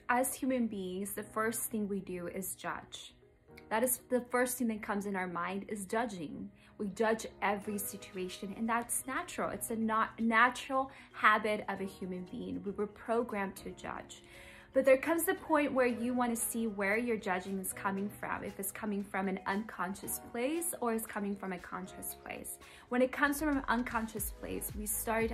as human beings, the first thing we do is judge. That is the first thing that comes in our mind, is judging. We judge every situation, and that's natural. It's a natural habit of a human being. We were programmed to judge. But there comes the point where you want to see where your judging is coming from, if it's coming from an unconscious place or it's coming from a conscious place. When it comes from an unconscious place, we start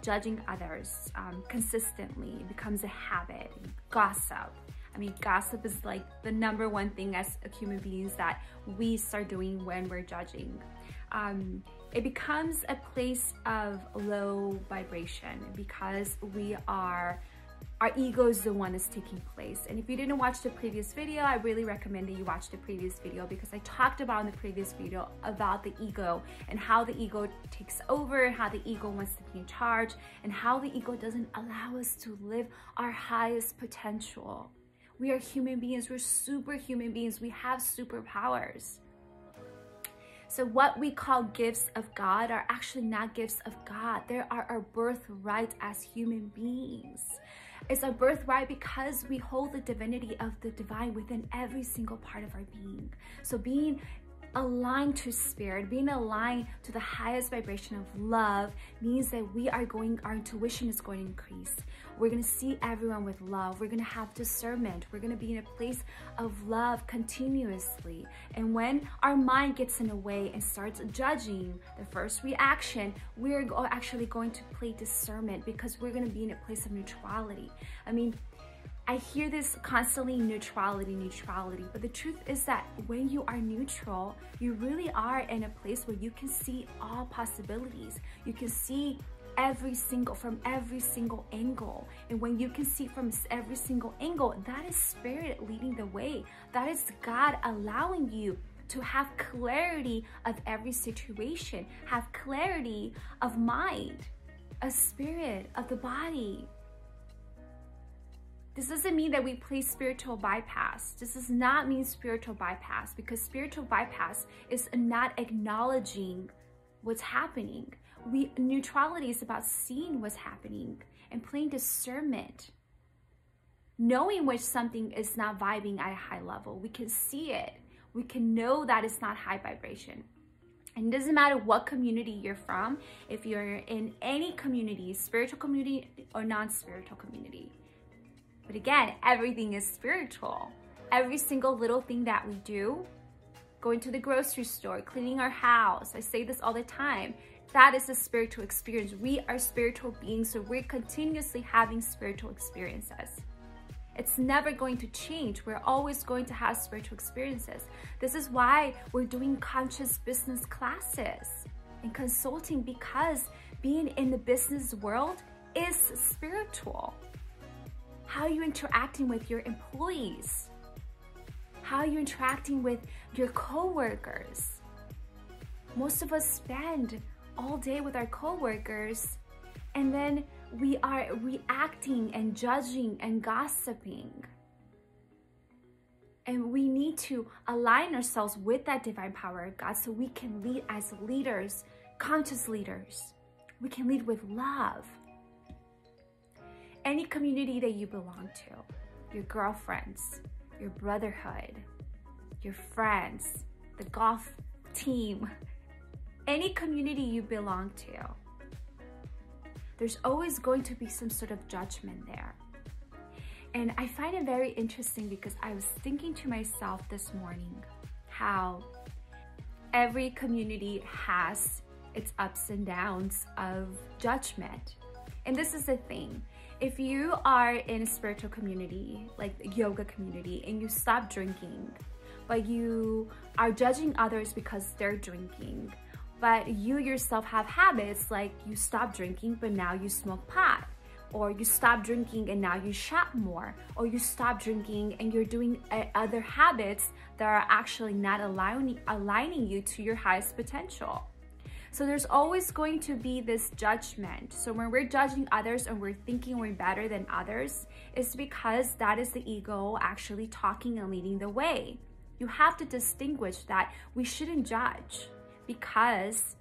judging others consistently. It becomes a habit. Gossip. I mean, gossip is like the number one thing as human beings that we start doing when we're judging. It becomes a place of low vibration because our ego is the one that's taking place. And if you didn't watch the previous video, I really recommend that you watch the previous video, because I talked about in the previous video about the ego and how the ego takes over, how the ego wants to be in charge, and how the ego doesn't allow us to live our highest potential. We are human beings. We're superhuman beings. We have superpowers. So what we call gifts of God are actually not gifts of God. They are our birthright as human beings. It's our birthright because we hold the divinity of the divine within every single part of our being. So being aligned to spirit, being aligned to the highest vibration of love means that our intuition is going to increase. We're going to see everyone with love. We're going to have discernment. We're going to be in a place of love continuously. And when our mind gets in the way and starts judging, the first reaction, we're actually going to play discernment, because we're going to be in a place of neutrality. I mean, I hear this constantly, neutrality, neutrality, but the truth is that when you are neutral, you really are in a place where you can see all possibilities. You can see from every single angle. And when you can see from every single angle, that is spirit leading the way. That is God allowing you to have clarity of every situation, have clarity of mind, of spirit, of the body. This doesn't mean that we play spiritual bypass. This does not mean spiritual bypass, because spiritual bypass is not acknowledging what's happening. Neutrality is about seeing what's happening and playing discernment. Knowing when something is not vibing at a high level, we can see it. We can know that it's not high vibration. And it doesn't matter what community you're from, if you're in any community, spiritual community or non-spiritual community. But again, everything is spiritual. Every single little thing that we do, going to the grocery store, cleaning our house, I say this all the time, that is a spiritual experience. We are spiritual beings, so we're continuously having spiritual experiences. It's never going to change. We're always going to have spiritual experiences. This is why we're doing conscious business classes and consulting, because being in the business world is spiritual. How are you interacting with your employees? How are you interacting with your coworkers? Most of us spend all day with our coworkers, and then we are reacting and judging and gossiping. And we need to align ourselves with that divine power of God so we can lead as leaders, conscious leaders. We can lead with love. Any community that you belong to, your girlfriends, your brotherhood, your friends, the golf team, any community you belong to, there's always going to be some sort of judgment there. And I find it very interesting because I was thinking to myself this morning how every community has its ups and downs of judgment. And this is the thing. If you are in a spiritual community, like the yoga community, and you stop drinking, but you are judging others because they're drinking, but you yourself have habits like you stop drinking, but now you smoke pot, or you stop drinking and now you shop more, or you stop drinking and you're doing other habits that are actually not aligning you to your highest potential. So there's always going to be this judgment. So when we're judging others and we're thinking we're better than others, it's because that is the ego actually talking and leading the way. You have to distinguish that we shouldn't judge, because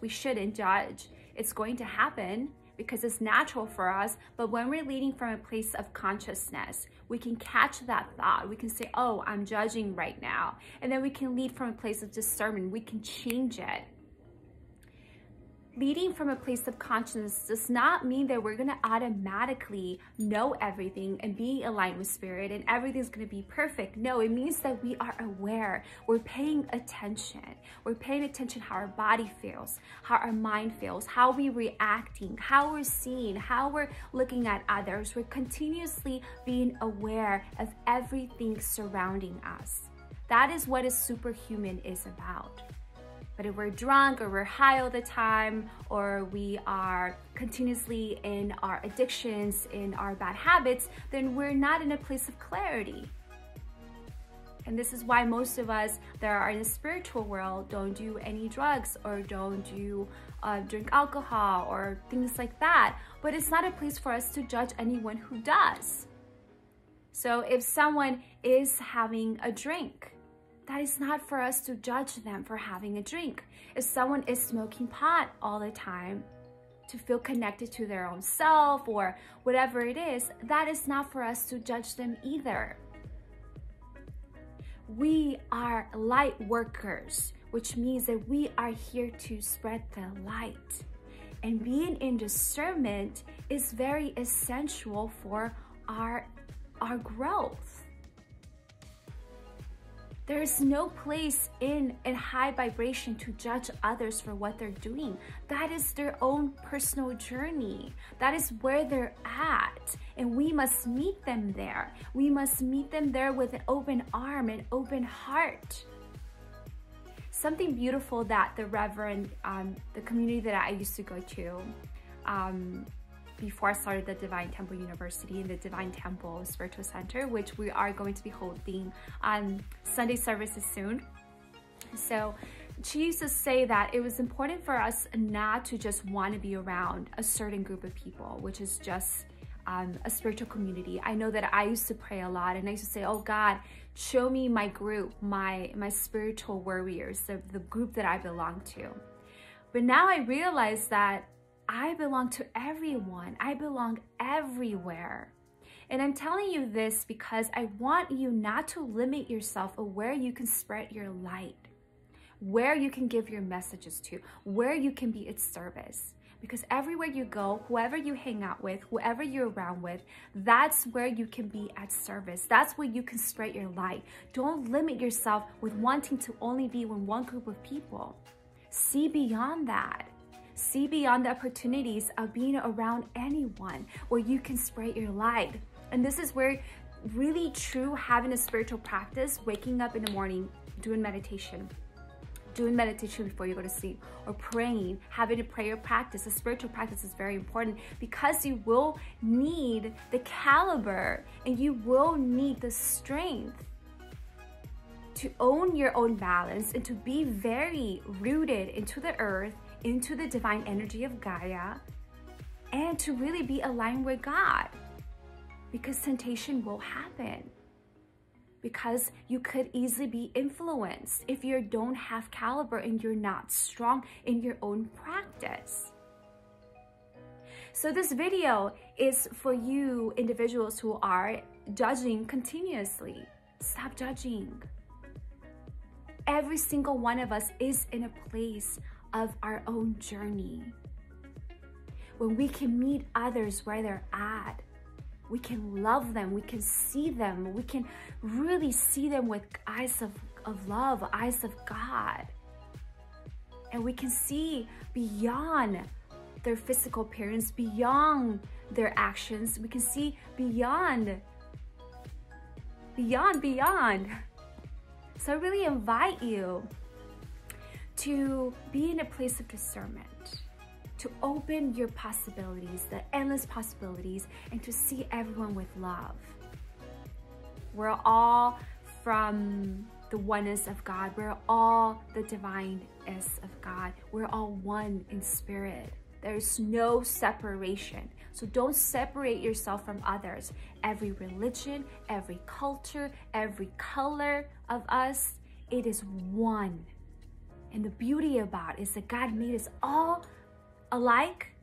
we shouldn't judge. It's going to happen. because it's natural for us. But when we're leading from a place of consciousness, we can catch that thought. We can say, oh, I'm judging right now. And then we can lead from a place of discernment. We can change it. Leading from a place of consciousness does not mean that we're going to automatically know everything and be aligned with spirit and everything's going to be perfect. No, it means that we are aware. We're paying attention. We're paying attention how our body feels, how our mind feels, how we're reacting, how we're seeing, how we're looking at others. We're continuously being aware of everything surrounding us. That is what a superhuman is about. But if we're drunk or we're high all the time, or we are continuously in our addictions, in our bad habits, then we're not in a place of clarity. And this is why most of us that are in the spiritual world don't do any drugs or don't do drink alcohol or things like that. But it's not a place for us to judge anyone who does. So if someone is having a drink, that is not for us to judge them for having a drink. If someone is smoking pot all the time to feel connected to their own self or whatever it is, that is not for us to judge them either. We are light workers, which means that we are here to spread the light. And being in discernment is very essential for our growth. There is no place in a high vibration to judge others for what they're doing. That is their own personal journey. That is where they're at. And we must meet them there. We must meet them there with an open arm, an open heart. Something beautiful that the Reverend, the community that I used to go to, before I started the Divine Temple University and the Divine Temple Spiritual Center, which we are going to be holding on Sunday services soon. So she used to say that it was important for us not to just want to be around a certain group of people, which is just a spiritual community. I know that I used to pray a lot and I used to say, oh God, show me my group, my spiritual warriors, the group that I belong to. But now I realize that I belong to everyone. I belong everywhere. And I'm telling you this because I want you not to limit yourself of where you can spread your light, where you can give your messages to, where you can be at service. Because everywhere you go, whoever you hang out with, whoever you're around with, that's where you can be at service. That's where you can spread your light. Don't limit yourself with wanting to only be with one group of people. See beyond that. See beyond the opportunities of being around anyone where you can spread your light. And this is where really true having a spiritual practice, waking up in the morning, doing meditation before you go to sleep, or praying, having a prayer practice, a spiritual practice is very important because you will need the caliber and you will need the strength to own your own balance and to be very rooted into the earth, into the divine energy of Gaia, and to really be aligned with God, because temptation will happen, because you could easily be influenced if you don't have caliber and you're not strong in your own practice. So this video is for you individuals who are judging continuously. Stop judging. Every single one of us is in a place of our own journey. When we can meet others where they're at, we can love them, we can see them, we can really see them with eyes of love, eyes of God. And we can see beyond their physical appearance, beyond their actions. We can see beyond. So I really invite you to be in a place of discernment, to open your possibilities, the endless possibilities, and to see everyone with love. We're all from the oneness of God. We're all the divineness of God. We're all one in spirit. There's no separation. So don't separate yourself from others. Every religion, every culture, every color of us, it is one. And the beauty about it is that God made us all alike,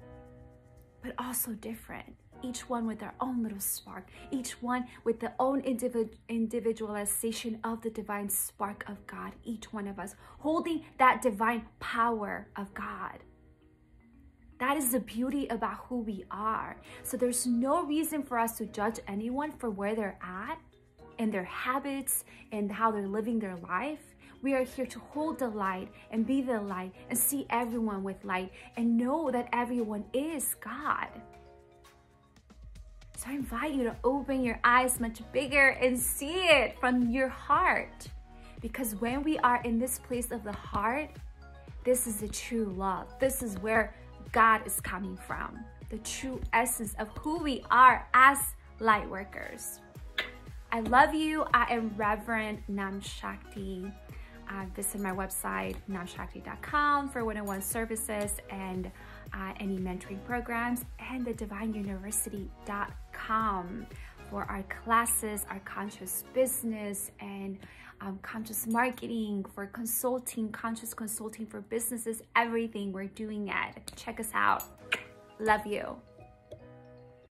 but also different. Each one with their own little spark, each one with their own individualization of the divine spark of God, each one of us holding that divine power of God. That is the beauty about who we are. So there's no reason for us to judge anyone for where they're at and their habits and how they're living their life. We are here to hold the light and be the light and see everyone with light and know that everyone is God. So I invite you to open your eyes much bigger and see it from your heart. Because when we are in this place of the heart, this is the true love. This is where God is coming from. The true essence of who we are as light workers. I love you. I am Reverend Nam Shakti. Visit my website, namshakti.com, for one-on-one services and any mentoring programs, and the divineuniversity.com for our classes, our conscious business and conscious marketing, for consulting, conscious consulting for businesses, everything we're doing it. Check us out. Love you.